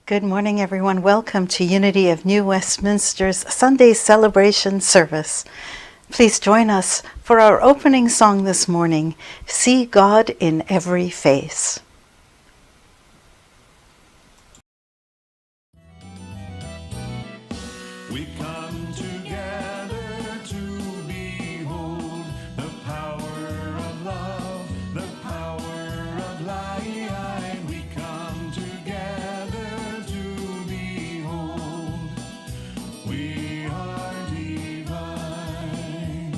Good morning, everyone. Welcome to Unity of New Westminster's Sunday celebration service. Please join us for our opening song this morning, See God in Every Face. We come together to behold the power of love, the power of light. We come together to behold we are divine.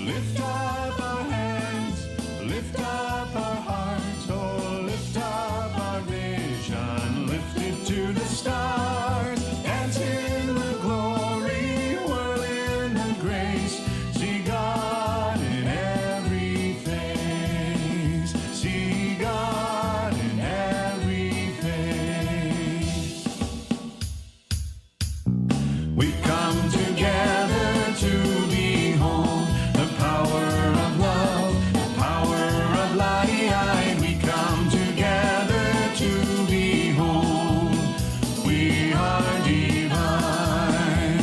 Lift up our hands, lift up our hearts, oh, lift up our vision, lift it to the stars, dance in the glory, whirl in the grace, see God in every face, see God in every face. We come together to behold the power of love, the power of light. We come together to behold we are divine.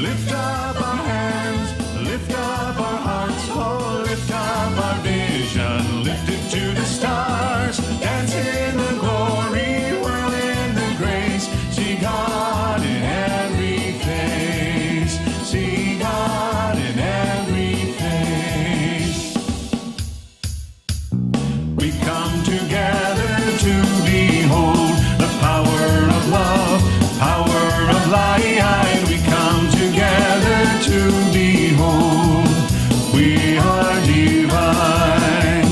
Lift up our hands, lift up our hearts, oh, lift up our vision, lift it to the stars, dance in the glory, whirl in the grace, see God in every face, see God in every face. We come together to behold the power of love, power of light. We come together to behold we are divine.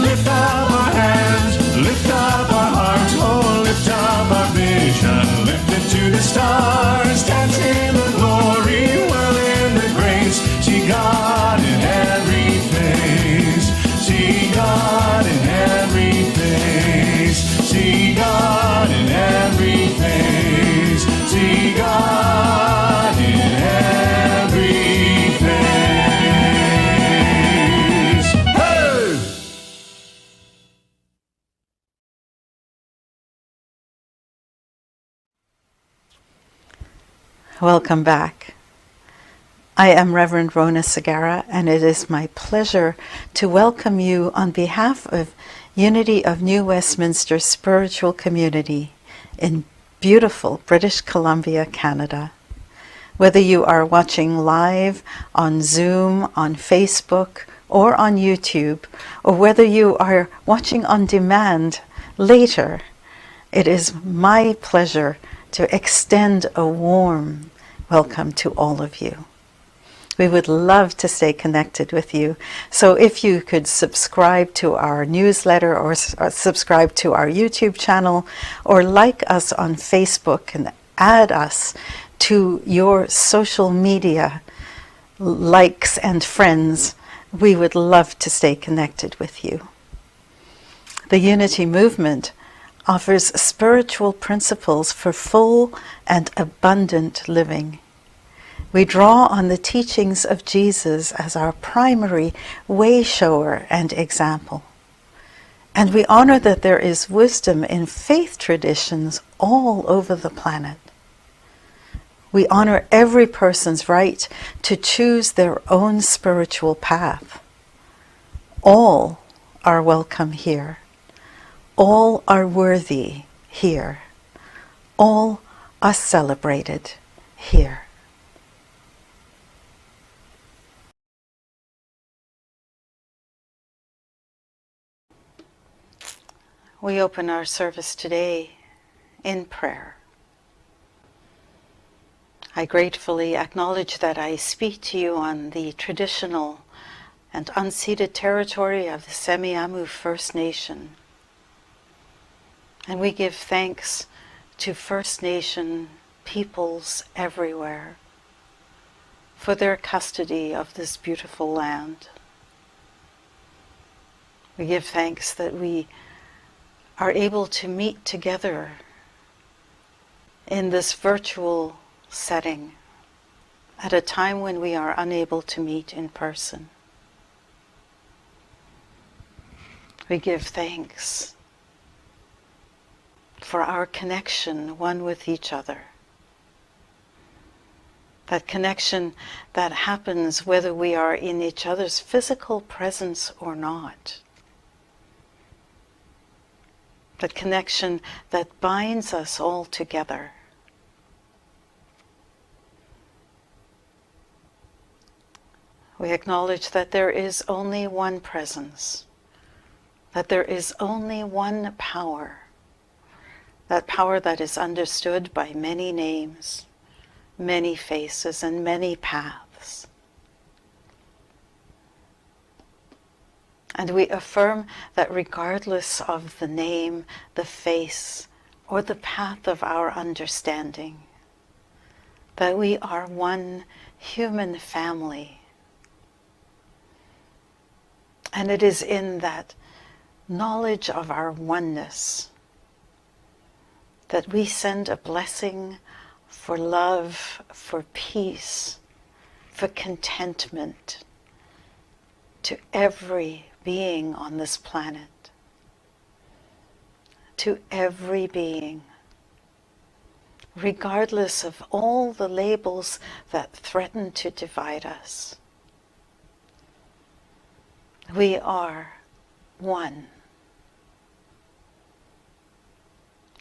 Lift up our hands, lift up our hearts, oh, lift up our vision, lift it to the stars, dance in the glory, whirl in the grace, see God in every face, see God in every face, see God in every face, see God in every face. Hey! Welcome back. I am Reverend Rhona Segarra, and it is my pleasure to welcome you on behalf of Unity of New Westminster Spiritual Community in beautiful British Columbia, Canada. Whether you are watching live on Zoom, on Facebook, or on YouTube, or whether you are watching on demand later, it is my pleasure to extend a warm welcome to all of you. We would love to stay connected with you. So if you could subscribe to our newsletter or subscribe to our YouTube channel or like us on Facebook and add us to your social media likes and friends, we would love to stay connected with you. The Unity Movement offers spiritual principles for full and abundant living. We draw on the teachings of Jesus as our primary way shower and example. And we honor that there is wisdom in faith traditions all over the planet. We honor every person's right to choose their own spiritual path. All are welcome here. All are worthy here. All are celebrated here. We open our service today in prayer. I gratefully acknowledge that I speak to you on the traditional and unceded territory of the Semiahmoo First Nation. And we give thanks to First Nation peoples everywhere for their custody of this beautiful land. We give thanks that we are able to meet together in this virtual setting at a time when we are unable to meet in person. We give thanks for our connection one with each other. That connection that happens whether we are in each other's physical presence or not. That connection that binds us all together. We acknowledge that there is only one presence, that there is only one power, that power that is understood by many names, many faces, and many paths. And we affirm that regardless of the name, the face, or the path of our understanding, that we are one human family. And it is in that knowledge of our oneness that we send a blessing for love, for peace, for contentment to every being on this planet, to every being, regardless of all the labels that threaten to divide us. We are one.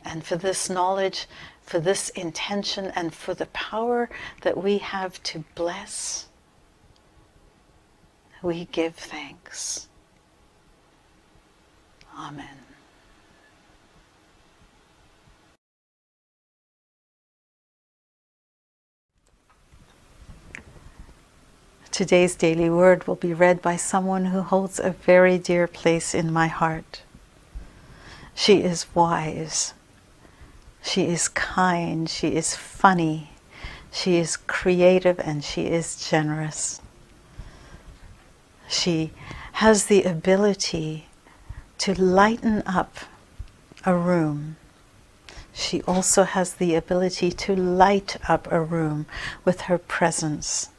And for this knowledge, for this intention, and for the power that we have to bless, we give thanks. Amen. Today's daily word will be read by someone who holds a very dear place in my heart. She is wise. She is kind. She is funny. She is creative, and she is generous. She has the ability to lighten up a room. She also has the ability to light up a room with her presence.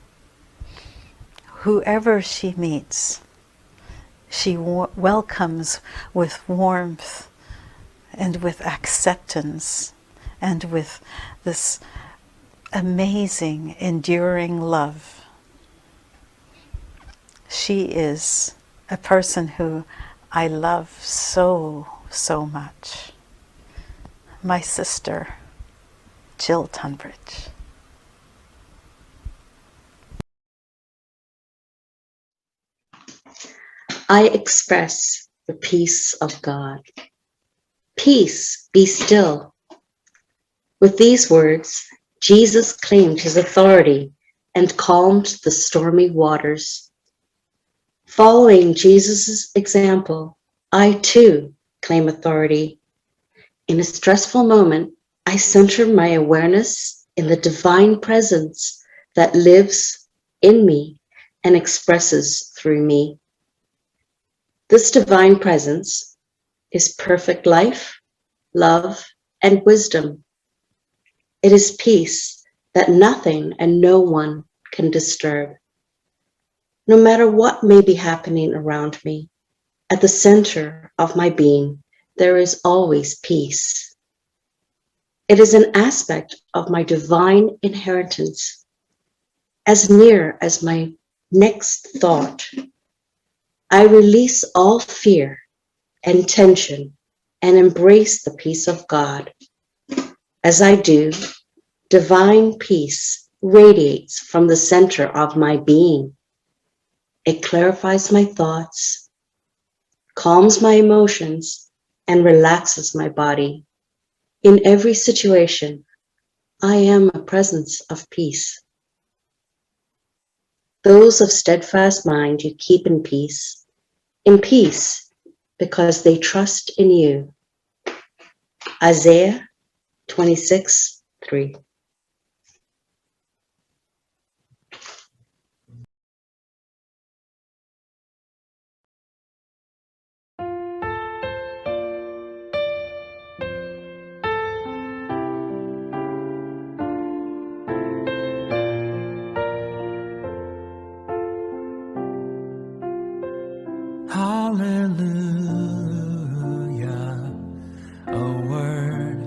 Whoever she meets, she welcomes with warmth and with acceptance and with this amazing, enduring love. She is a person who I love so, so much. My sister, Jill Tunbridge. I express the peace of God. Peace, be still. With these words, Jesus claimed his authority and calmed the stormy waters. Following Jesus' example, I too claim authority. In a stressful moment, I center my awareness in the divine presence that lives in me and expresses through me. This divine presence is perfect life, love, and wisdom. It is peace that nothing and no one can disturb. No matter what may be happening around me, at the center of my being, there is always peace. It is an aspect of my divine inheritance, as near as my next thought. I release all fear and tension and embrace the peace of God. As I do, divine peace radiates from the center of my being. It clarifies my thoughts, calms my emotions, and relaxes my body. In every situation, I am a presence of peace. Those of steadfast mind you keep in peace because they trust in you. Isaiah 26:3. Hallelujah, a word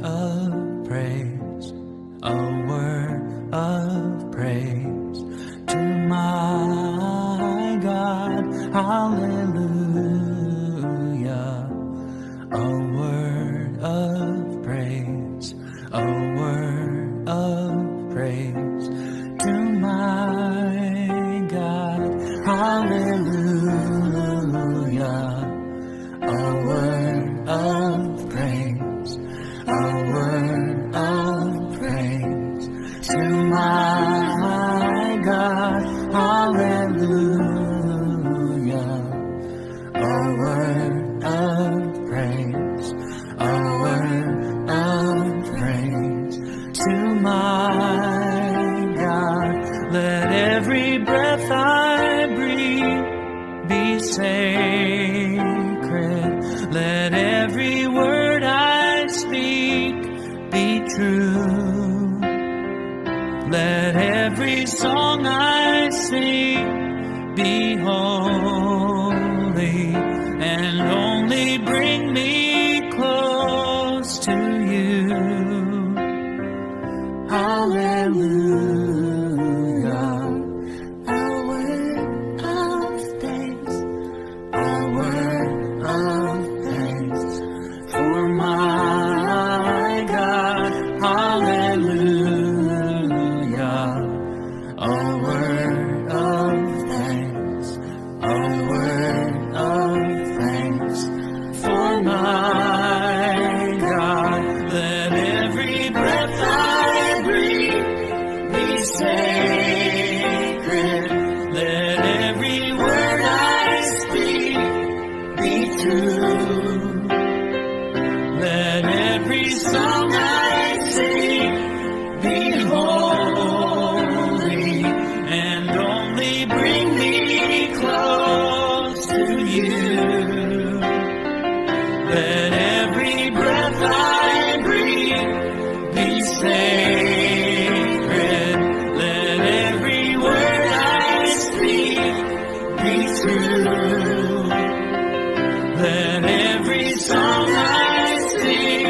hallelujah. A word of praise, a word of praise to my God, hallelujah. A word of praise, a word of praise to my God, hallelujah. A word of praise, a word of praise to my God. Let every breath I breathe be sacred. Let every word I speak be true. Let every song I sing be holy and only bring me close to you. Hallelujah. A word of thanks, a word of thanks for my God. Hallelujah. A word of thanks, a word of thanks for my God. Let every breath I breathe be sacred. Let every word I speak be true. Let every song I sing be holy and only bring me close to you. Let every breath I breathe be sacred. Let every word I speak be true. Let every song I sing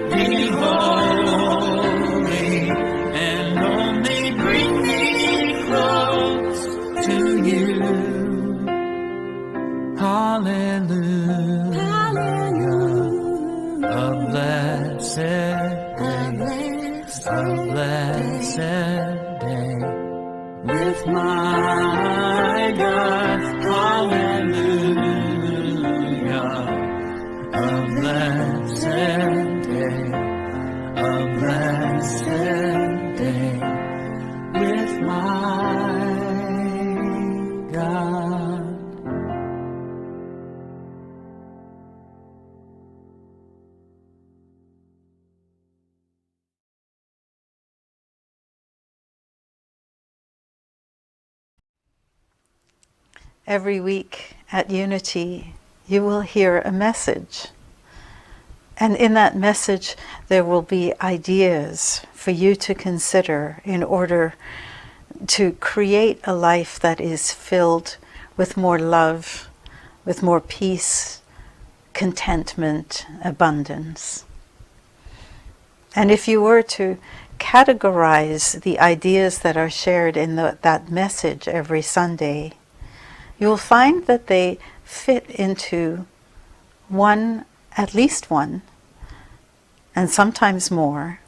be holy and only bring me close to you. Hallelujah. A blessed day with my God. Hallelujah. A blessed day with my God. Every week at Unity, you will hear a message. And in that message, there will be ideas for you to consider in order to create a life that is filled with more love, with more peace, contentment, abundance. And if you were to categorize the ideas that are shared in that message every Sunday, you'll find that they fit into at least one, and sometimes more,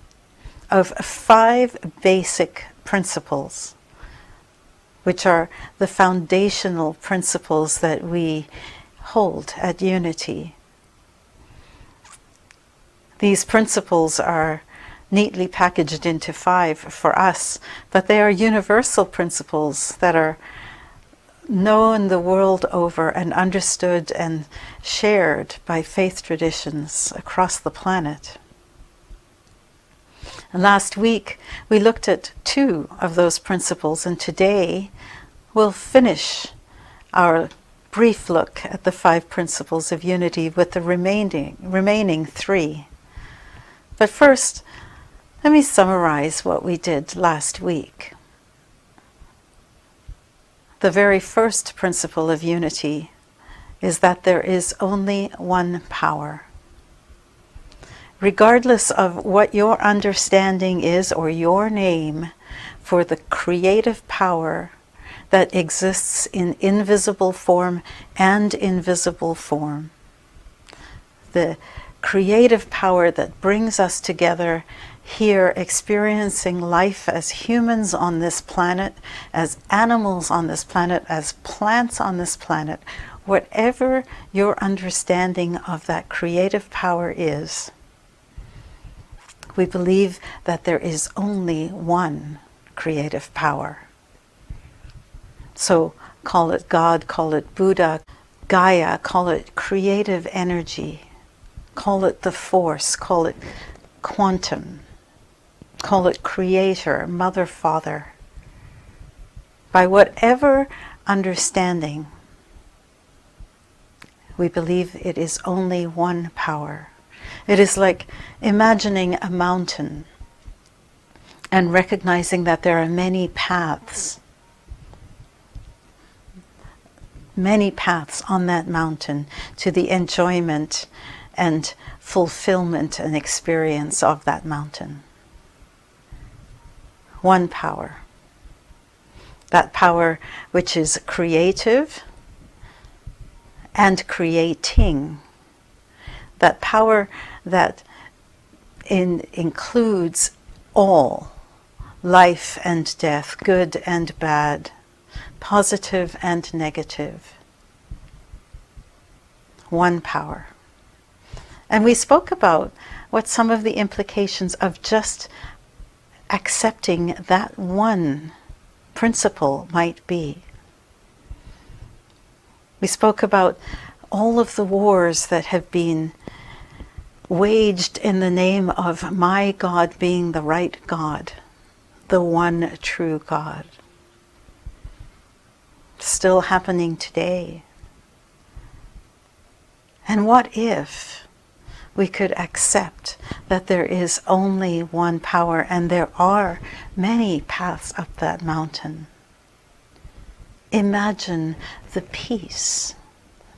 of 5 basic principles, which are the foundational principles that we hold at Unity. These principles are neatly packaged into 5 for us, but they are universal principles that are known the world over and understood and shared by faith traditions across the planet. And last week we looked at 2 of those principles, and today we'll finish our brief look at the 5 principles of unity with the remaining 3. But first, let me summarize what we did last week. The very first principle of unity is that there is only one power. Regardless of what your understanding is or your name for the creative power that exists in invisible form and invisible form. The creative power that brings us together here, experiencing life as humans on this planet, as animals on this planet, as plants on this planet. Whatever your understanding of that creative power is, we believe that there is only one creative power. So call it God, call it Buddha, Gaia, call it creative energy, call it the force, call it quantum, call it creator, mother, father. By whatever understanding, we believe it is only one power. It is like imagining a mountain and recognizing that there are many paths on that mountain to the enjoyment and fulfillment and experience of that mountain. One power. That power which is creative and creating. That power that includes all, life and death, good and bad, positive and negative. One power. And we spoke about what some of the implications of just accepting that one principle might be. We spoke about all of the wars that have been waged in the name of my God being the right God, the one true God. Still happening today. And what if we could accept that there is only one power and there are many paths up that mountain? Imagine the peace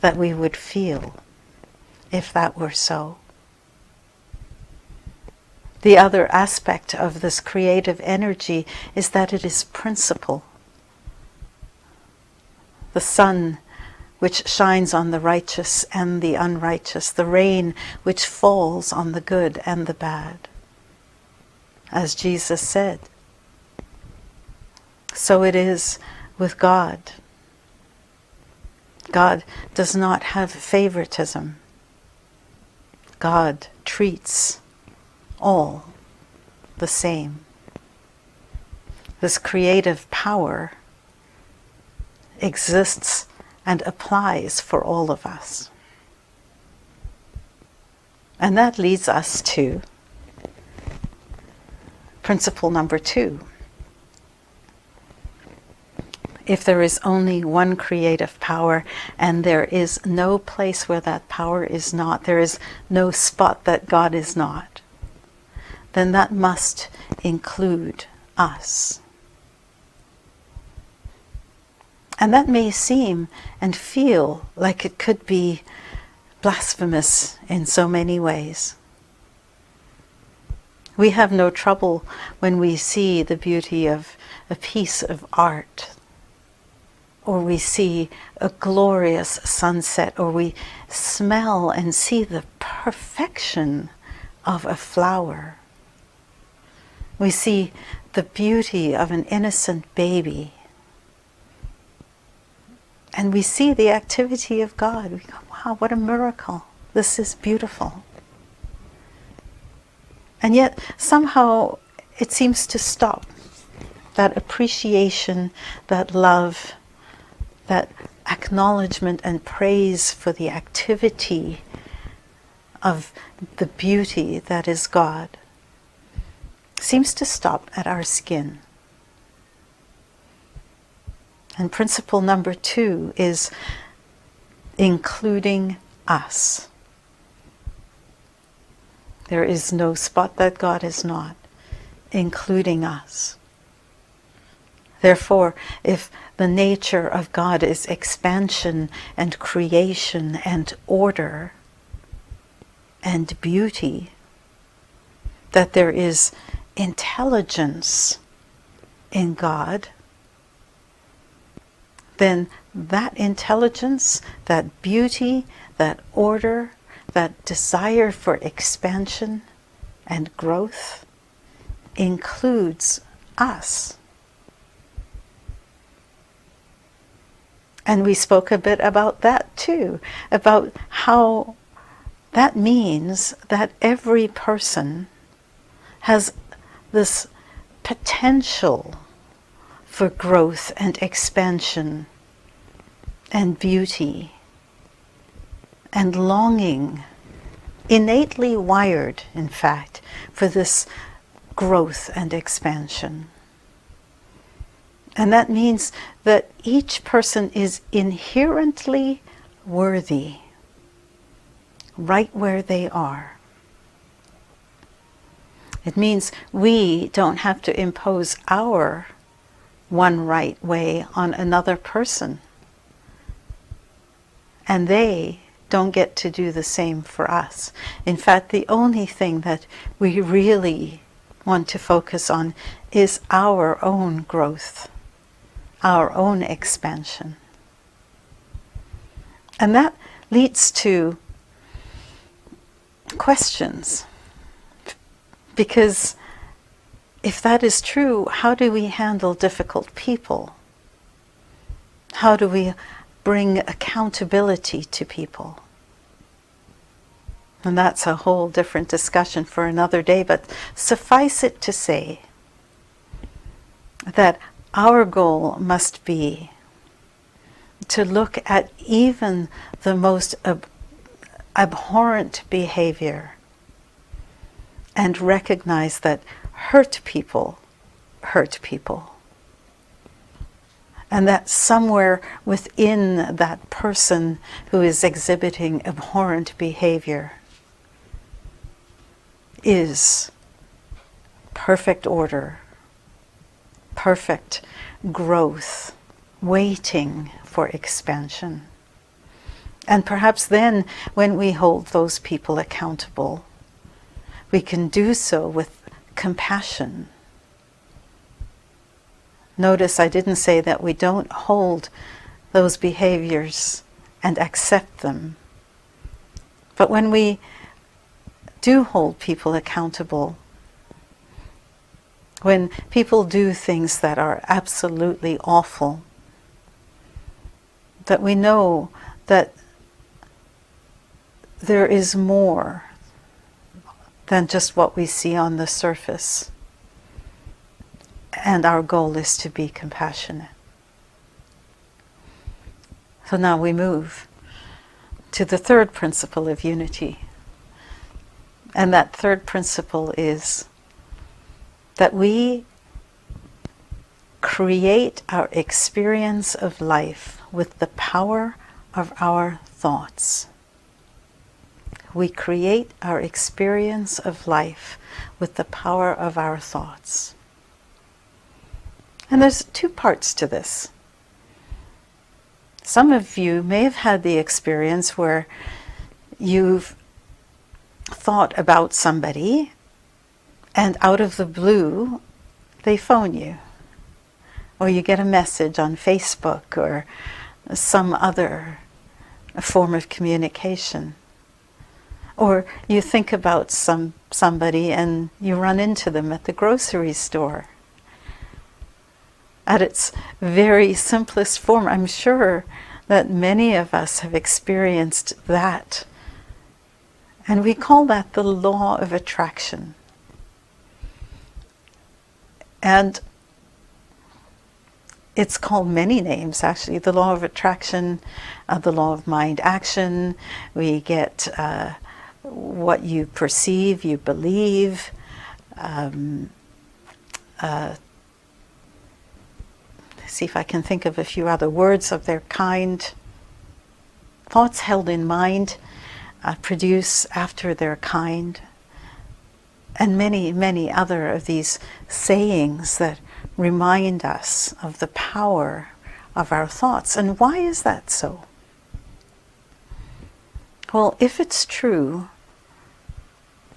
that we would feel if that were so. The other aspect of this creative energy is that it is principle. The sun which shines on the righteous and the unrighteous, the rain which falls on the good and the bad. As Jesus said, so it is with God. God does not have favoritism. God treats all the same. This creative power exists and applies for all of us. And that leads us to principle number 2. If there is only one creative power and there is no place where that power is not, there is no spot that God is not, then that must include us. And that may seem and feel like it could be blasphemous in so many ways. We have no trouble when we see the beauty of a piece of art, or we see a glorious sunset, or we smell and see the perfection of a flower. We see the beauty of an innocent baby. And we see the activity of God. We go, wow, what a miracle. This is beautiful. And yet, somehow, it seems to stop. That appreciation, that love, that acknowledgement and praise for the activity of the beauty that is God seems to stop at our skin. And principle number 2 is including us. There is no spot that God is not, including us. Therefore, if the nature of God is expansion and creation and order and beauty, that there is intelligence in God, then that intelligence, that beauty, that order, that desire for expansion and growth includes us. And we spoke a bit about that too, about how that means that every person has this potential for growth and expansion and beauty and longing, innately wired, in fact, for this growth and expansion. And that means that each person is inherently worthy right where they are. It means we don't have to impose our one right way on another person. And they don't get to do the same for us. In fact, the only thing that we really want to focus on is our own growth, our own expansion. And that leads to questions. Because if that is true, how do we handle difficult people? How do we bring accountability to people? And that's a whole different discussion for another day, but suffice it to say that our goal must be to look at even the most abhorrent behavior and recognize that hurt people. And that somewhere within that person who is exhibiting abhorrent behavior is perfect order, perfect growth, waiting for expansion. And perhaps then, when we hold those people accountable, we can do so with compassion. Notice I didn't say that we don't hold those behaviors and accept them. But when we do hold people accountable, when people do things that are absolutely awful, that we know that there is more than just what we see on the surface. And our goal is to be compassionate. So now we move to the third principle of unity. And that third principle is that we create our experience of life with the power of our thoughts. We create our experience of life with the power of our thoughts. And there's two parts to this. Some of you may have had the experience where you've thought about somebody and out of the blue they phone you, or you get a message on Facebook or some other form of communication, or you think about somebody and you run into them at the grocery store. At its very simplest form, I'm sure that many of us have experienced that. And we call that the law of attraction. And it's called many names, actually. The law of attraction, the law of mind action. We get what you perceive, you believe. See if I can think of a few other words of their kind. Thoughts held in mind produce after their kind. And many, many other of these sayings that remind us of the power of our thoughts. And why is that so? Well, if it's true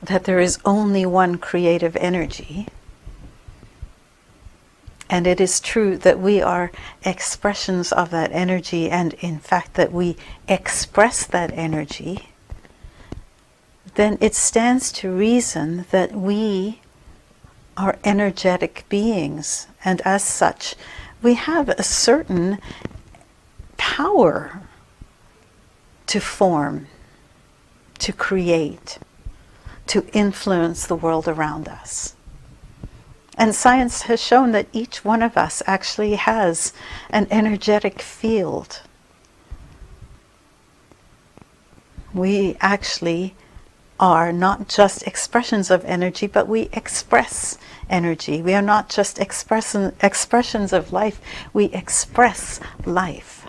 that there is only one creative energy, And it is true that we are expressions of that energy, and in fact that we express that energy, then it stands to reason that we are energetic beings, and as such we have a certain power to form, to create, to influence the world around us. And science has shown that each one of us actually has an energetic field. We actually are not just expressions of energy, but we express energy. We are not just expressions of life, we express life.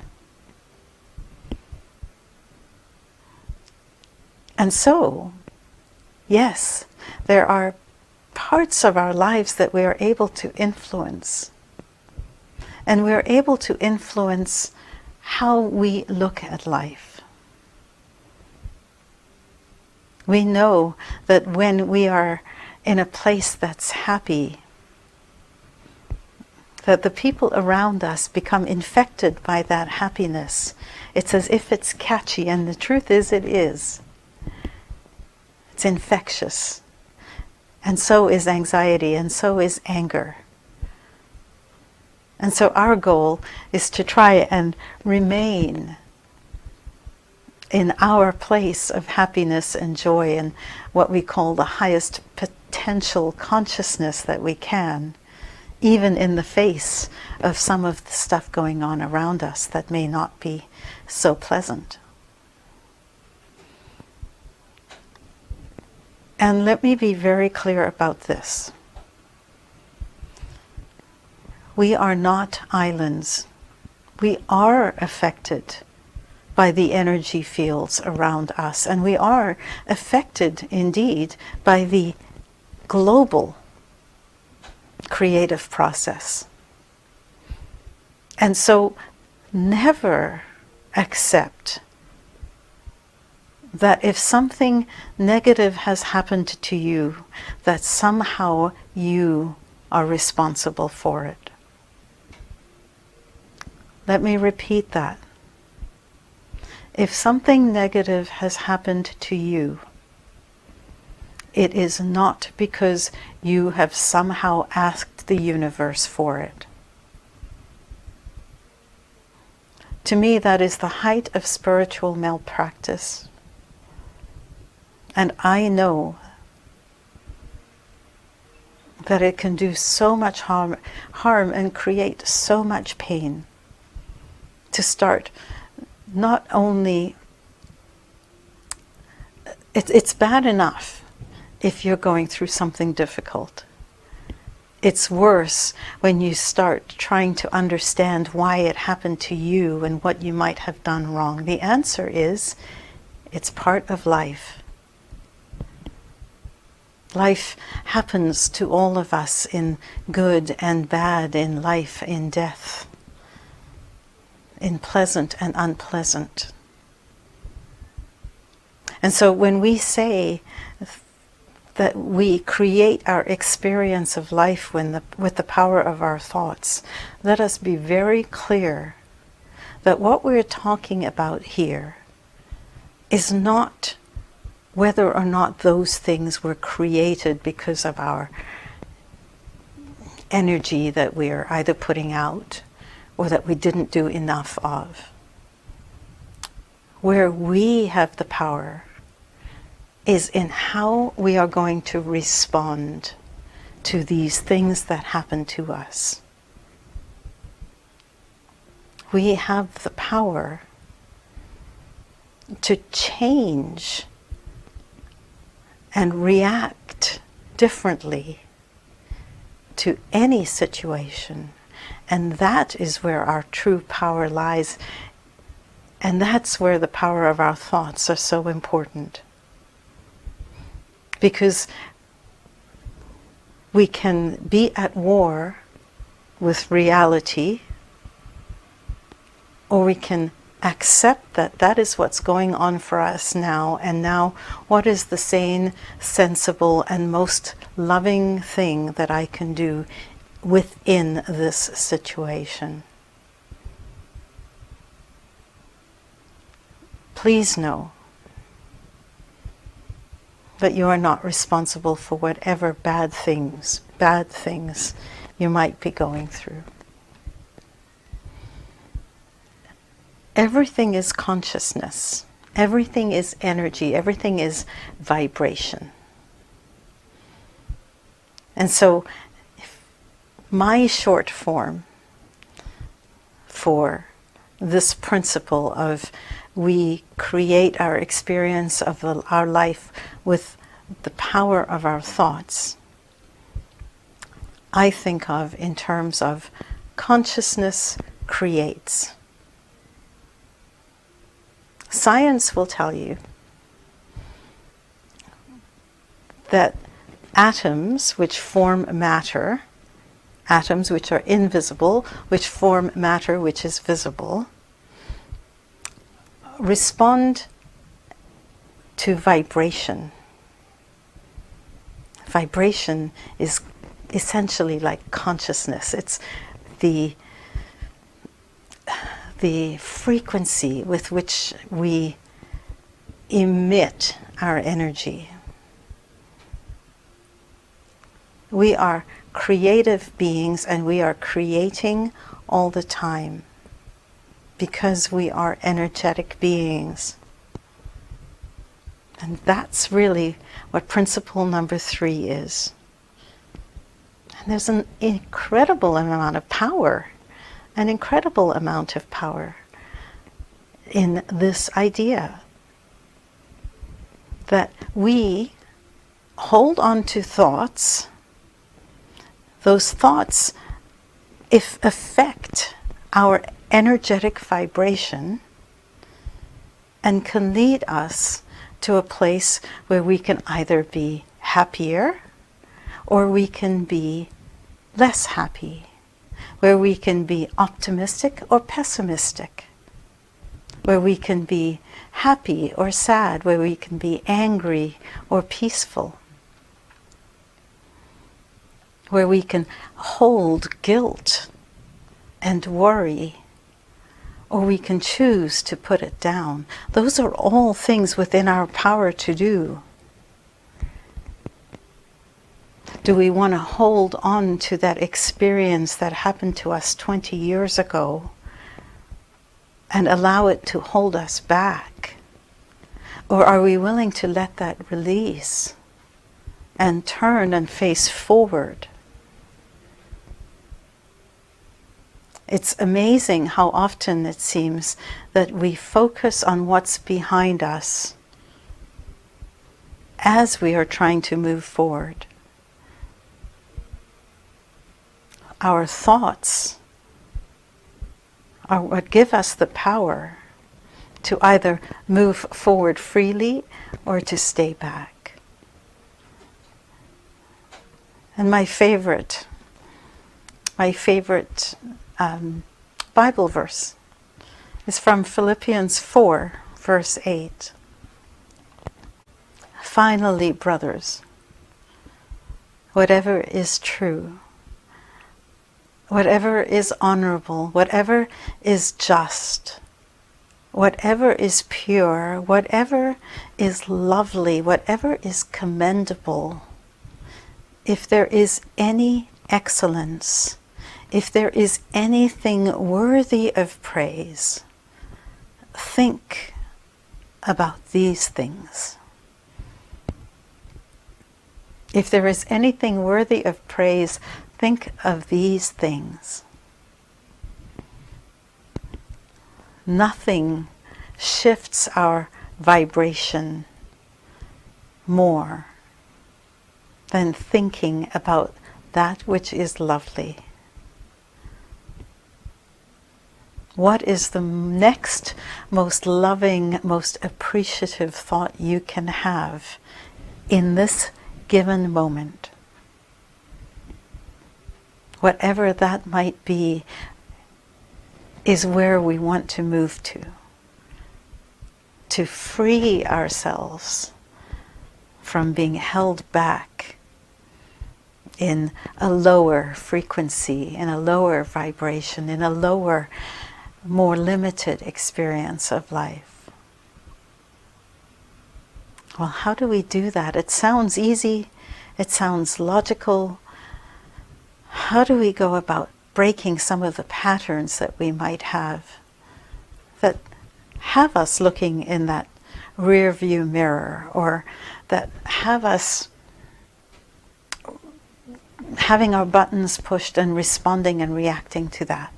And so, yes, there are parts of our lives that we are able to influence. And we are able to influence how we look at life. We know that when we are in a place that's happy, that the people around us become infected by that happiness. It's as if it's catchy, and the truth is it is. It's infectious. And so is anxiety, and so is anger. And so our goal is to try and remain in our place of happiness and joy, and what we call the highest potential consciousness that we can, even in the face of some of the stuff going on around us that may not be so pleasant. And let me be very clear about this. We are not islands. We are affected by the energy fields around us, and we are affected indeed by the global creative process. And so never accept that if something negative has happened to you, that somehow you are responsible for it. Let me repeat that. If something negative has happened to you, it is not because you have somehow asked the universe for it. To me, that is the height of spiritual malpractice. And I know that it can do so much harm and create so much pain to start not only... It's bad enough if you're going through something difficult. It's worse when you start trying to understand why it happened to you and what you might have done wrong. The answer is, it's part of life. Life happens to all of us in good and bad, in life, in death, in pleasant and unpleasant. And so when we say that we create our experience of life with the power of our thoughts, let us be very clear that what we're talking about here is not whether or not those things were created because of our energy that we're either putting out or that we didn't do enough of. Where we have the power is in how we are going to respond to these things that happen to us. We have the power to change and react differently to any situation. And that is where our true power lies. And that's where the power of our thoughts are so important. Because we can be at war with reality, or we can accept that that is what's going on for us now, and now what is the sane, sensible, and most loving thing that I can do within this situation. Please know that you are not responsible for whatever bad things you might be going through. Everything is consciousness. Everything is energy. Everything is vibration. And so, my short form for this principle of we create our experience of our life with the power of our thoughts, I think of in terms of consciousness creates. Science will tell you that atoms which form matter, atoms which are invisible, which form matter which is visible, respond to vibration. Vibration is essentially like consciousness. It's the frequency with which we emit our energy. We are creative beings and we are creating all the time because we are energetic beings. And that's really what principle number 3 is. And there's an incredible amount of power, in this idea that we hold on to thoughts. Those thoughts affect our energetic vibration and can lead us to a place where we can either be happier or we can be less happy, where we can be optimistic or pessimistic, where we can be happy or sad, where we can be angry or peaceful, where we can hold guilt and worry, or we can choose to put it down. Those are all things within our power to do. Do we want to hold on to that experience that happened to us 20 years ago and allow it to hold us back? Or are we willing to let that release and turn and face forward? It's amazing how often it seems that we focus on what's behind us as we are trying to move forward. Our thoughts are what give us the power to either move forward freely or to stay back. And my favorite Bible verse is from Philippians 4, verse 8. Finally, brothers, whatever is true, whatever is honorable, whatever is just, whatever is pure, whatever is lovely, whatever is commendable, if there is any excellence, if there is anything worthy of praise, think about these things. If there is anything worthy of praise, think of these things. Nothing shifts our vibration more than thinking about that which is lovely. What is the next most loving, most appreciative thought you can have in this given moment? Whatever that might be is where we want to move to free ourselves from being held back in a lower frequency, in a lower vibration, in a lower, more limited experience of life. Well, how do we do that? It sounds easy, it sounds logical. How do we go about breaking some of the patterns that we might have that have us looking in that rear view mirror, or that have us having our buttons pushed and responding and reacting to that?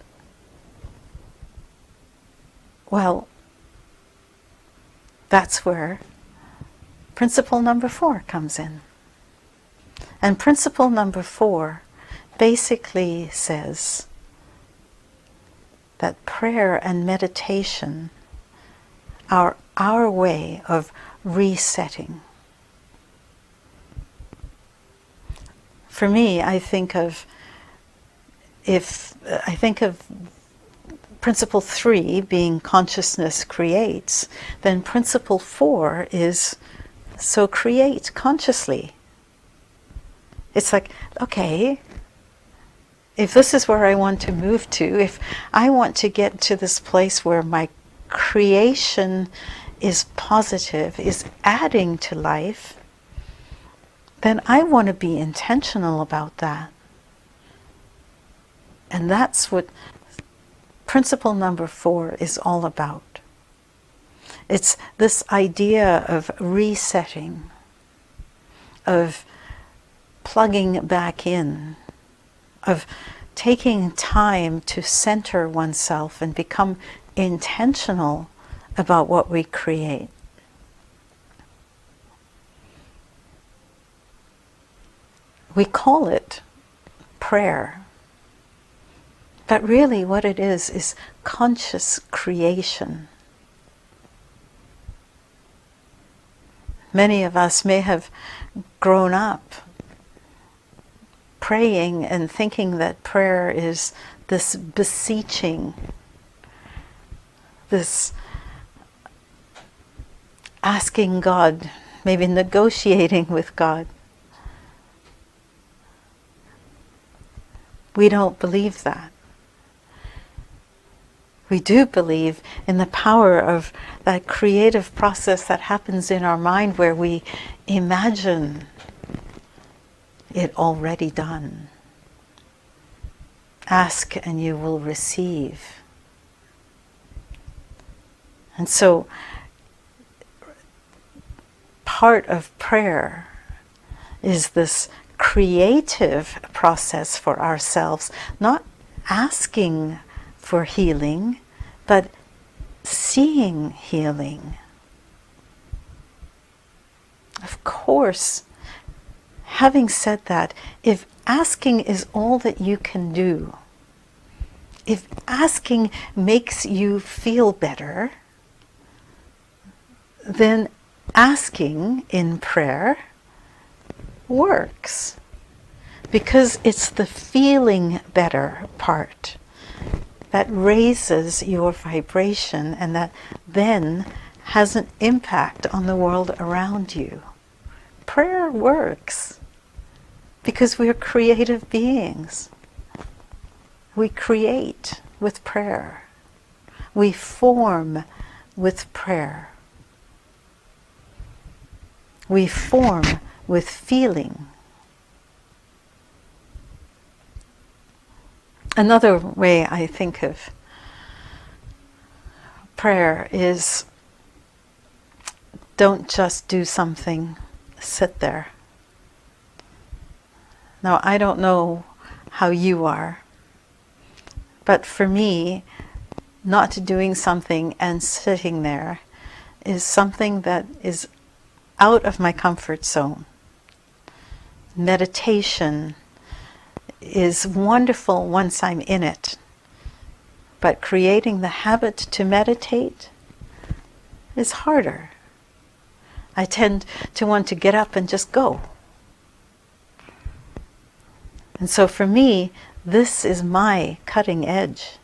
Well, that's where principle number 4 comes in. And principle number 4 basically says that prayer and meditation are our way of resetting. For me, I think of principle 3 being consciousness creates, then principle 4 is so create consciously. It's like, okay, if this is where I want to move to, if I want to get to this place where my creation is positive, is adding to life, then I want to be intentional about that. And that's what principle number 4 is all about. It's this idea of resetting, of plugging back in, of taking time to center oneself and become intentional about what we create. We call it prayer, but really what it is conscious creation. Many of us may have grown up praying and thinking that prayer is this beseeching, this asking God, maybe negotiating with God. We don't believe that. We do believe in the power of that creative process that happens in our mind where we imagine it already done. Ask and you will receive. And so part of prayer is this creative process for ourselves, not asking for healing, but seeing healing. Of course, having said that, if asking is all that you can do, if asking makes you feel better, then asking in prayer works, because it's the feeling better part that raises your vibration and that then has an impact on the world around you. Prayer works because we're creative beings. We create with prayer. We form with prayer. We form with feeling. Another way I think of prayer is, don't just do something, sit there. Now, I don't know how you are, but for me, not doing something and sitting there is something that is out of my comfort zone. Meditation is wonderful once I'm in it, but creating the habit to meditate is harder. I tend to want to get up and just go. And so for me, this is my cutting edge.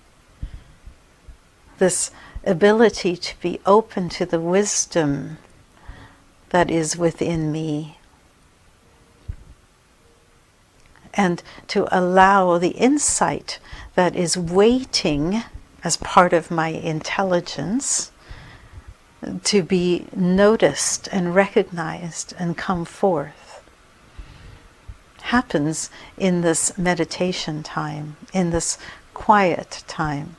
This ability to be open to the wisdom that is within me. and to allow the insight that is waiting as part of my intelligence to be noticed and recognized and come forth. Happens in this meditation time, in this quiet time.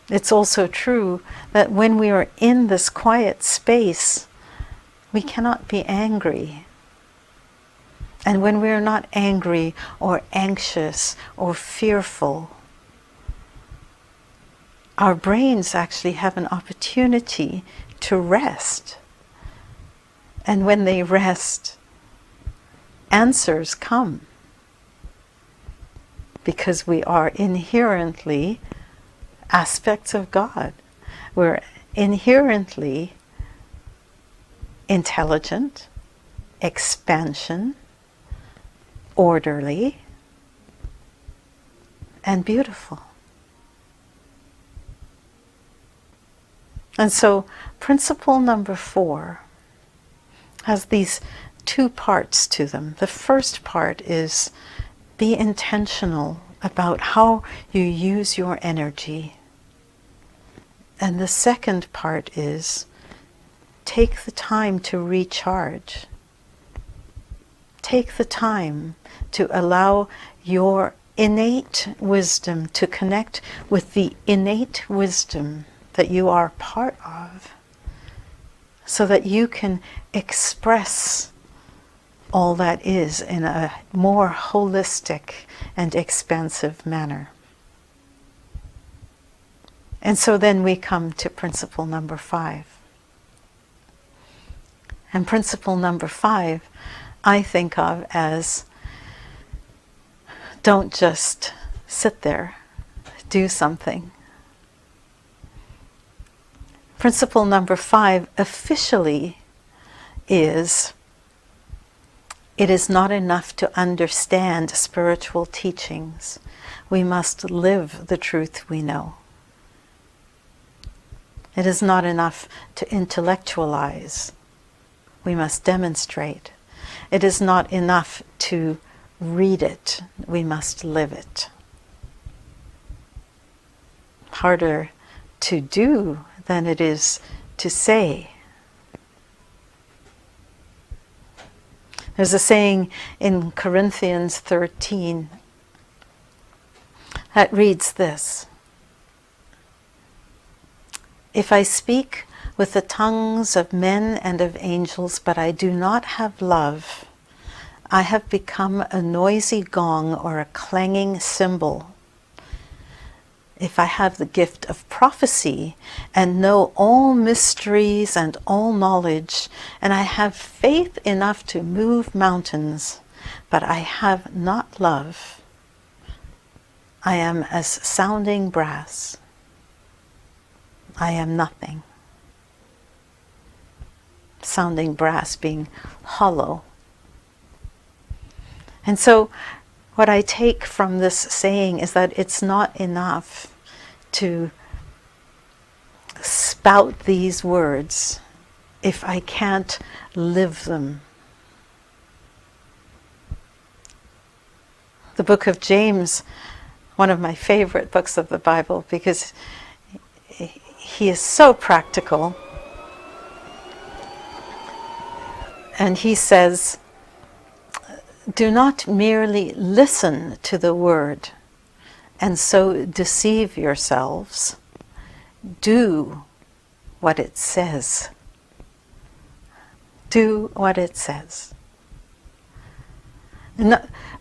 It's also true that when we are in this quiet space, we cannot be angry. And when we are not angry or anxious or fearful, our brains actually have an opportunity to rest. And when they rest, answers come. Because we are inherently aspects of God. We're inherently intelligent, expansion, orderly, and beautiful. And so principle number 4 has these 2 parts to them. The first part is be intentional about how you use your energy. And the second part is take the time to recharge. Take the time to allow your innate wisdom to connect with the innate wisdom that you are part of, so that you can express all that is in a more holistic and expansive manner. And so then we come to principle number 5. And principle number 5 I think of as, don't just sit there, do something. Principle number 5 officially is, it is not enough to understand spiritual teachings. We must live the truth we know. It is not enough to intellectualize. We must demonstrate. It is not enough to read it. We must live it. Harder to do than it is to say. There's a saying in Corinthians 13 that reads this: if I speak with the tongues of men and of angels, but I do not have love, I have become a noisy gong or a clanging cymbal. If I have the gift of prophecy and know all mysteries and all knowledge, and I have faith enough to move mountains, but I have not love, I am as sounding brass. I am nothing. Sounding brass being hollow. And so what I take from this saying is that it's not enough to spout these words if I can't live them. The book of James, one of my favorite books of the Bible, because he is so practical. And he says, do not merely listen to the word and so deceive yourselves. Do what it says. Do what it says.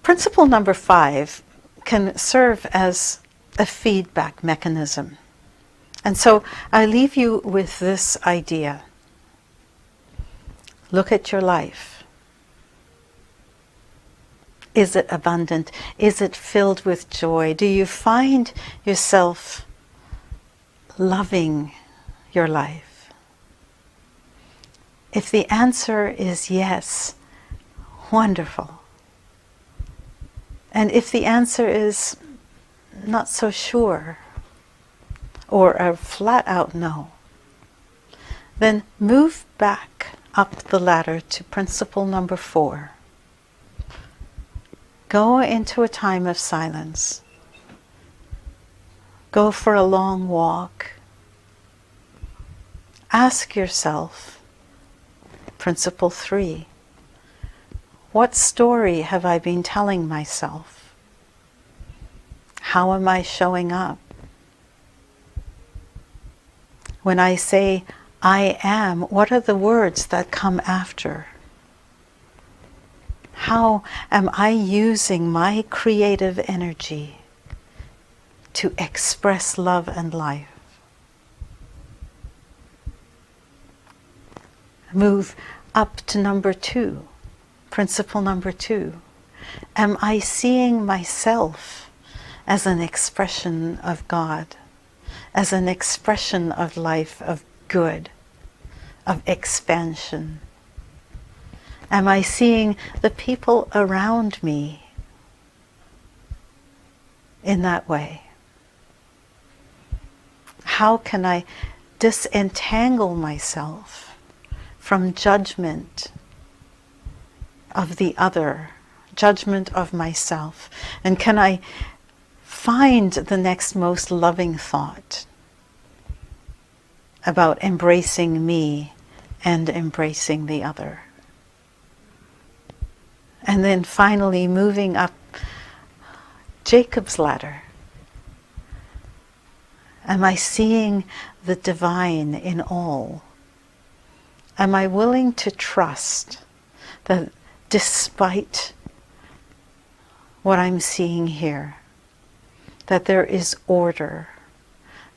Principle number 5 can serve as a feedback mechanism. And so I leave you with this idea. Look at your life. Is it abundant? Is it filled with joy? Do you find yourself loving your life? If the answer is yes, wonderful. And if the answer is not so sure, or a flat out no, then move back up the ladder to principle number 4. Go into a time of silence. Go for a long walk. Ask yourself, Principle 3, what story have I been telling myself? How am I showing up? When I say, I am, what are the words that come after? How am I using my creative energy to express love and life? Move up to number 2, principle number 2. Am I seeing myself as an expression of God, as an expression of life, of good, of expansion? Am I seeing the people around me in that way? How can I disentangle myself from judgment of the other, judgment of myself? And can I find the next most loving thought about embracing me and embracing the other? And then finally moving up Jacob's ladder. Am I seeing the divine in all? Am I willing to trust that despite what I'm seeing here, that there is order,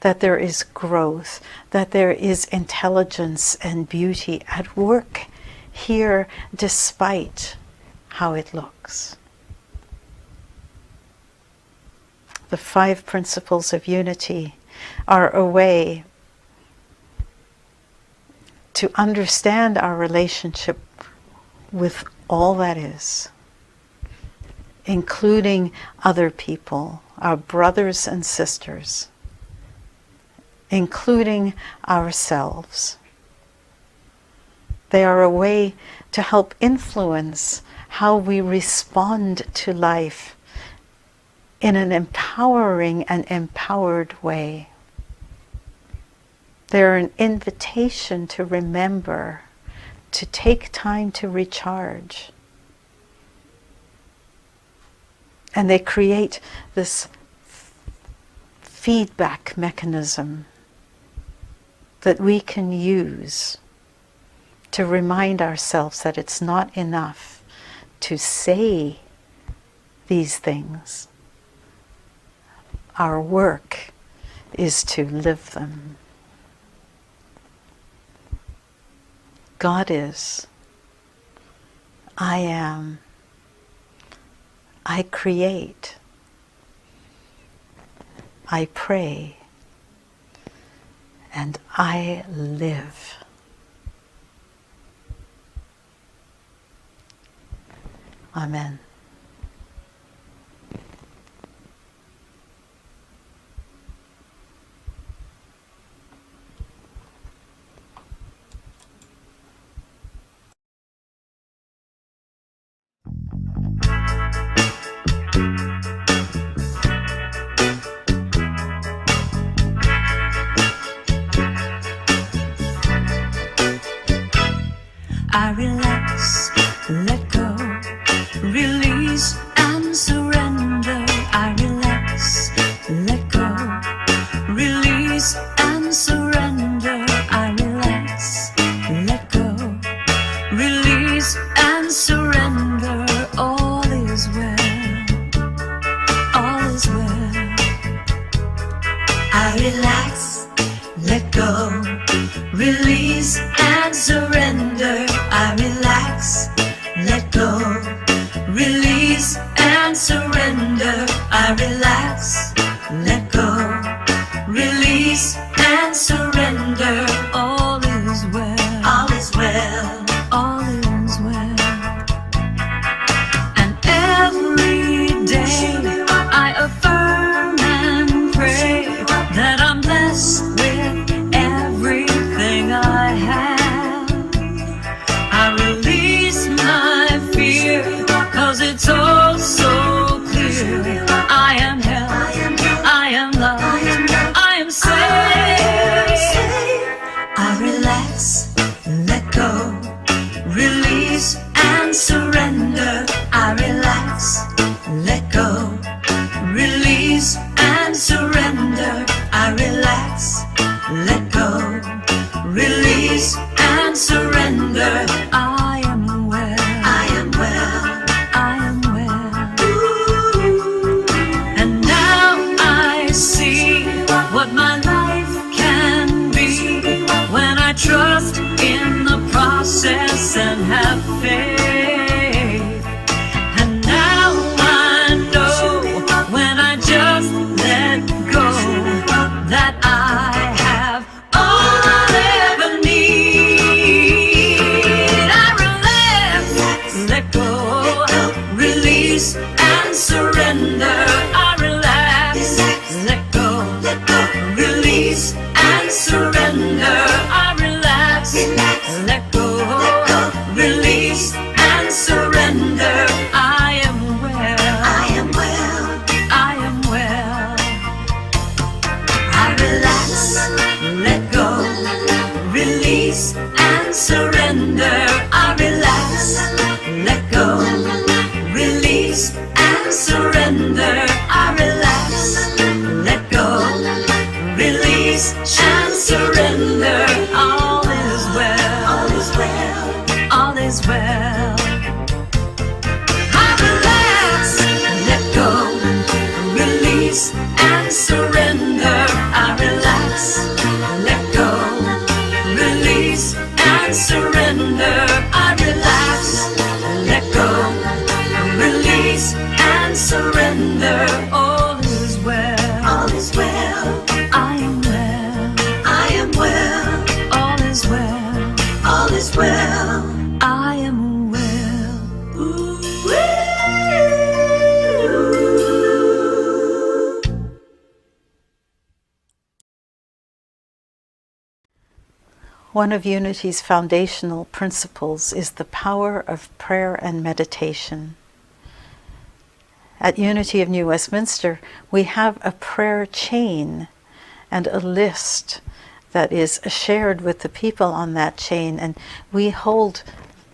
that there is growth, that there is intelligence and beauty at work here despite how it looks? The 5 principles of unity are a way to understand our relationship with all that is, including other people, our brothers and sisters, including ourselves. They are a way to help influence how we respond to life in an empowering and empowered way. They're an invitation to remember, to take time to recharge. And they create this feedback mechanism that we can use to remind ourselves that it's not enough to say these things. Our work is to live them. God is. I am. I create. I pray. And I live. Amen. I relax, let go, release and surrender. I relax, let go, release and surrender. I relax, let go, release and surrender. All is well, all is well. I relax, let go, release and surrender. I relax, let go, release and surrender. I relax, let go, release and surrender. All is well, all is well, all is well. And every day I affirm and pray that I'm blessed with everything I have. I release my fear, 'cause it's all so and surrender. I relax, let go, release and surrender. I am well, I am well, I am well. I relax, let go, release and surrender. I relax, let go, release and surrender. I relax, let go, release and surrender. All is well, all is well, all is well. I relax, let go, release and surrender. I relax, let go, release and surrender. I relax, let go, release and surrender. All is well, all is well. I am well, I am well. All is well, all is well. I am well. Ooh. One of Unity's foundational principles is the power of prayer and meditation. At Unity of New Westminster, we have a prayer chain and a list that is shared with the people on that chain, and we hold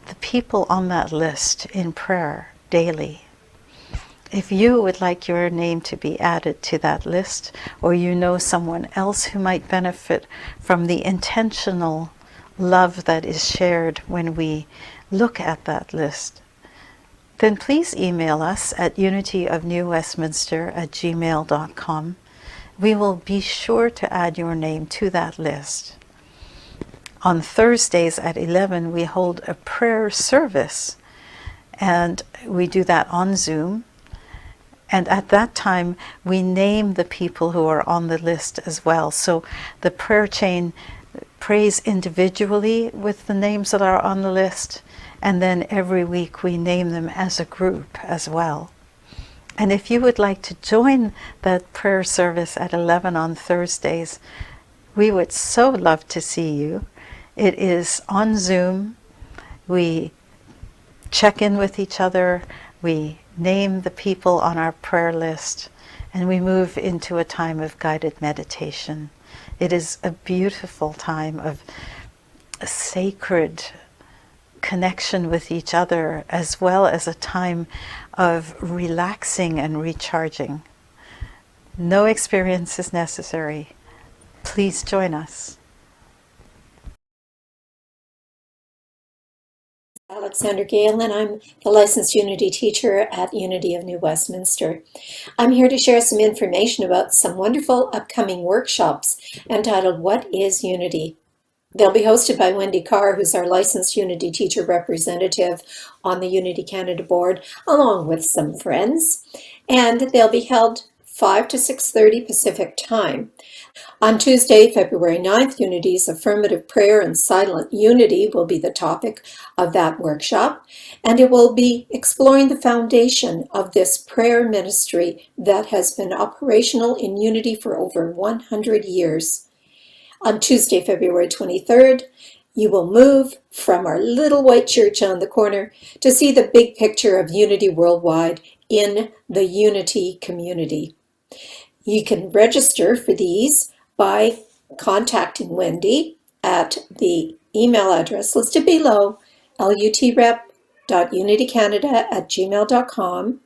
the people on that list in prayer daily. If you would like your name to be added to that list, or you know someone else who might benefit from the intentional love that is shared when we look at that list, then please email us at unityofnewwestminster@gmail.com. We will be sure to add your name to that list. On Thursdays at 11, we hold a prayer service, and we do that on Zoom. And at that time, we name the people who are on the list as well. So the prayer chain prays individually with the names that are on the list, and then every week we name them as a group as well. And if you would like to join that prayer service at 11 on Thursdays, we would so love to see you. It is on Zoom. We check in with each other. We name the people on our prayer list, and we move into a time of guided meditation. It is a beautiful time of a sacred connection with each other, as well as a time of relaxing and recharging. No experience is necessary. Please join us. Alexander Gale, and I'm the licensed Unity teacher at Unity of New Westminster. I'm here to share some information about some wonderful upcoming workshops entitled What is Unity? They'll be hosted by Wendy Carr, who's our licensed Unity teacher representative on the Unity Canada board, along with some friends. And they'll be held 5 to 6:30 Pacific time. On Tuesday, February 9th, Unity's affirmative prayer and silent unity will be the topic of that workshop, and it will be exploring the foundation of this prayer ministry that has been operational in Unity for over 100 years. On Tuesday, February 23rd, you will move from our little white church on the corner to see the big picture of Unity worldwide in the Unity community. You can register for these by contacting Wendy at the email address listed below, lutrep.unitycanada@gmail.com.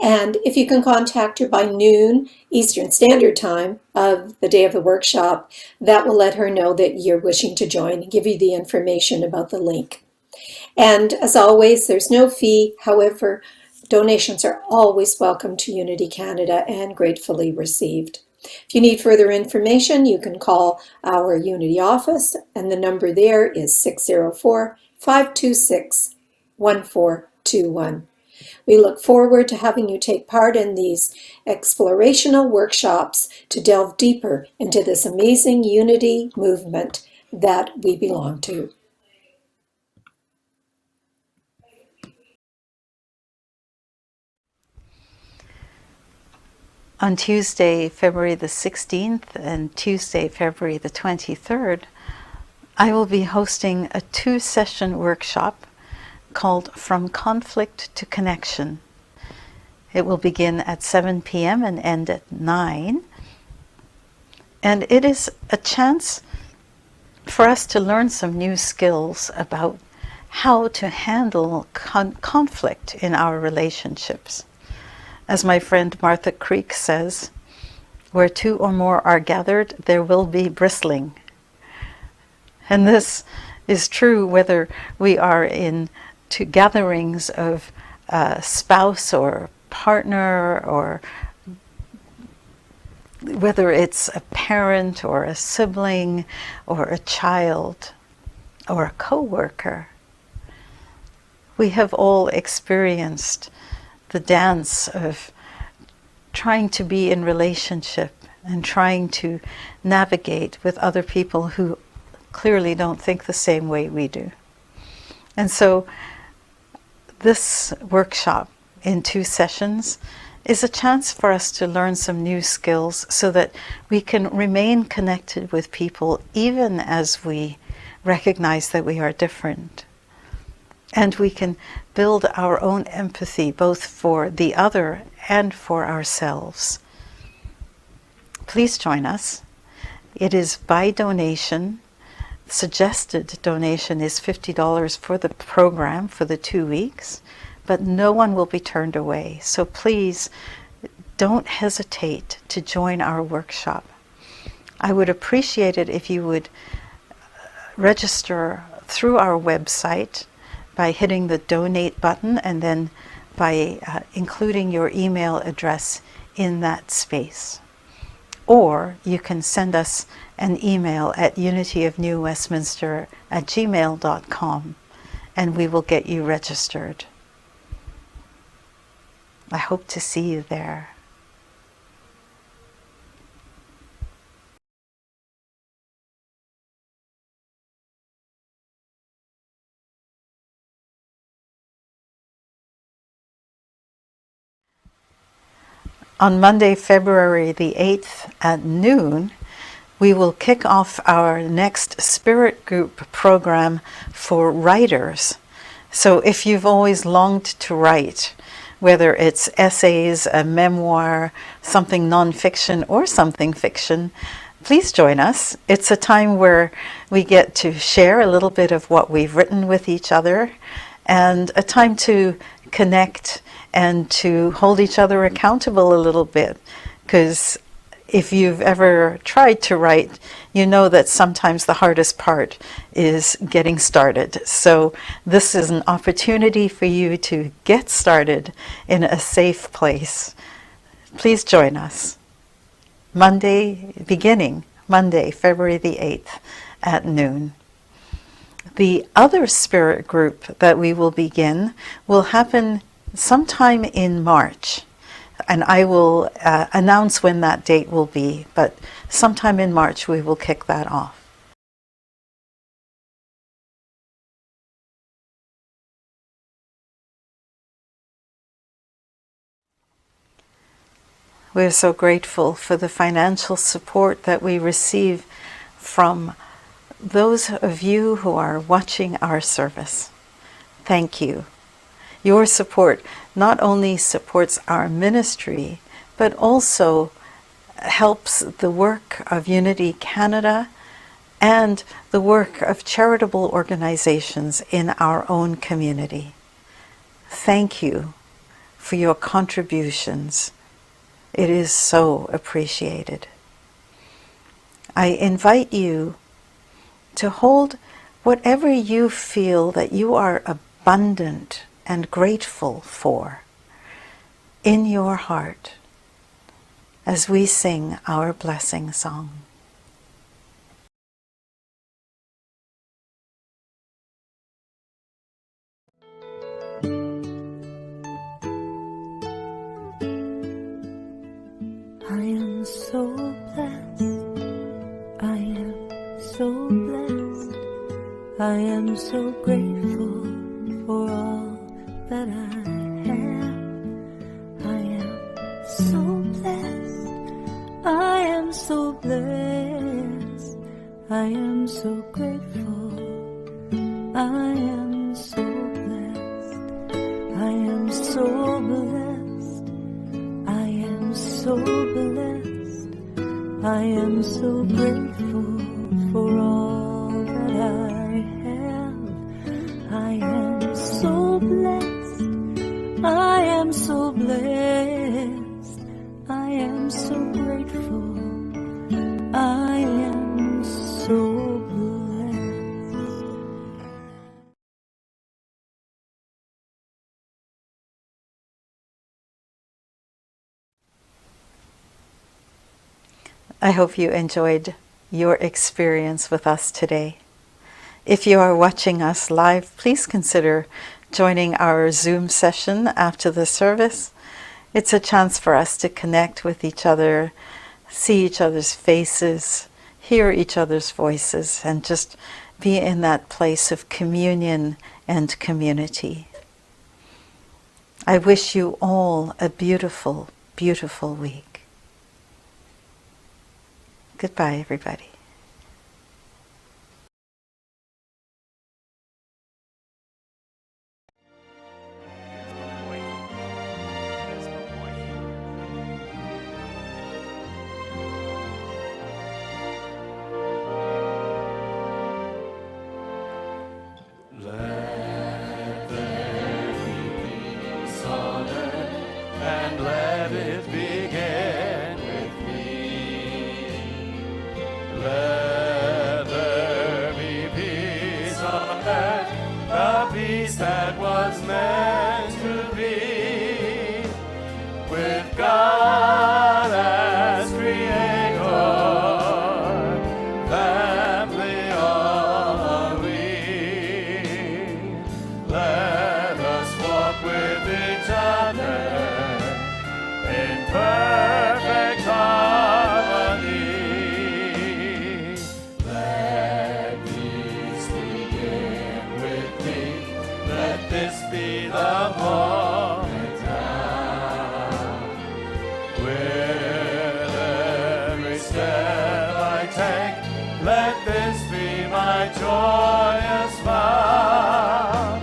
And if you can contact her by noon Eastern Standard Time of the day of the workshop, that will let her know that you're wishing to join and give you the information about the link. And as always, there's no fee. However, donations are always welcome to Unity Canada and gratefully received. If you need further information, you can call our Unity office, and the number there is 604-526-1421. We look forward to having you take part in these explorational workshops to delve deeper into this amazing Unity movement that we belong to. On Tuesday, February the 16th and Tuesday, February the 23rd, I will be hosting a 2-session workshop called From Conflict to Connection. It will begin at 7 p.m. and end at 9. And it is a chance for us to learn some new skills about how to handle conflict in our relationships. As my friend Martha Creek says, where 2 or more are gathered, there will be bristling. And this is true whether we are in gatherings of a spouse or partner, or whether it's a parent or a sibling or a child or a co-worker. We have all experienced the dance of trying to be in relationship and trying to navigate with other people who clearly don't think the same way we do. And so this workshop in 2 sessions is a chance for us to learn some new skills so that we can remain connected with people even as we recognize that we are different. And we can build our own empathy both for the other and for ourselves. Please join us. It is by donation. Suggested donation is $50 for the program for the 2 weeks, but no one will be turned away. So please don't hesitate to join our workshop. I would appreciate it if you would register through our website by hitting the donate button and then by including your email address in that space. Or you can send us an email at unityofnewwestminster@gmail.com and we will get you registered. I hope to see you there. On Monday, February the 8th at noon, we will kick off our next Spirit Group program for writers. So if you've always longed to write, whether it's essays, a memoir, something nonfiction, or something fiction, please join us. It's a time where we get to share a little bit of what we've written with each other, and a time to connect and to hold each other accountable a little bit. Because if you've ever tried to write, you know that sometimes the hardest part is getting started. So this is an opportunity for you to get started in a safe place. Please join us. Beginning Monday, February the 8th at noon. The other spirit group that we will begin will happen sometime in March. And I will announce when that date will be, but sometime in March we will kick that off. We're so grateful for the financial support that we receive from those of you who are watching our service. Thank you. Your support not only supports our ministry, but also helps the work of Unity Canada and the work of charitable organizations in our own community. Thank you for your contributions. It is so appreciated. I invite you to hold whatever you feel that you are abundant and grateful for in your heart as we sing our blessing song. I am so blessed, I am so blessed, I am so grateful for all that I have. I am so blessed, I am so grateful. I am so blessed. I am so blessed. I am so blessed. I am so grateful for all that I have. I am so blessed. I am so blessed. I am so grateful. I am so blessed. I hope you enjoyed your experience with us today. If you are watching us live, please consider joining our Zoom session after the service. It's a chance for us to connect with each other, see each other's faces, hear each other's voices, and just be in that place of communion and community. I wish you all a beautiful, beautiful week. Goodbye, everybody. And let it begin with me. Let there be peace on earth, the peace that was meant to be, with God as Creator, family all are we. Let us walk with each other in perfect harmony. Let peace begin with me. Let this be the moment now. With every step I take, let this be my joyous vow,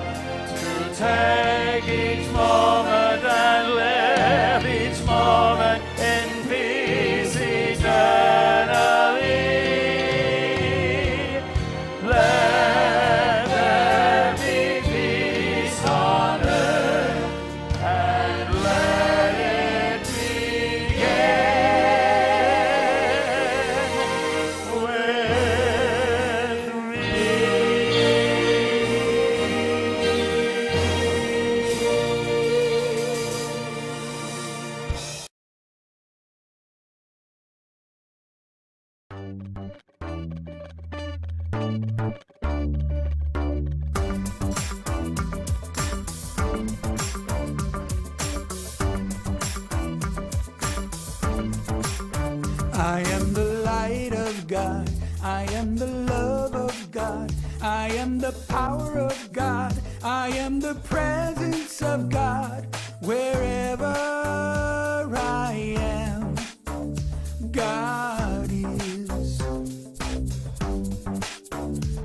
to take each moment and live each moment in peace eternally. Let there be peace on earth, and let it begin with I am the light of God. I am the love of God. I am the power of God. I am the presence of God. Wherever I am, God is.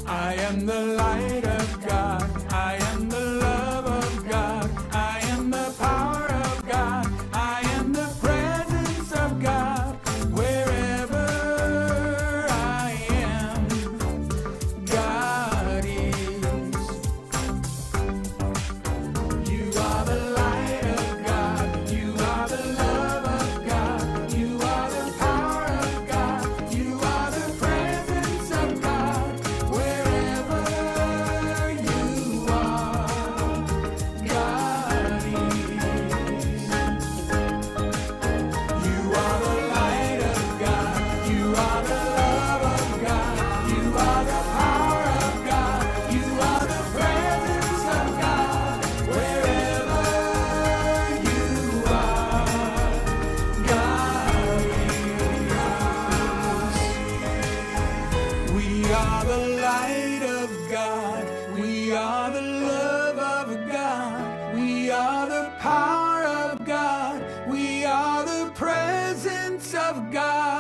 I am the light of God. I am the love of God. I am the power of God. I am the presence of God. Wherever I am, God is. You are the light of God. You are the love of God. You are the power of God. You are the presence of God. Wherever you are, God is. You are the light of God. You are the love of God. You are the power of God. You are the presence of God. Wherever you are, God is. We are the light of God. We are the love of God. We are the power of God. We are the presence of God.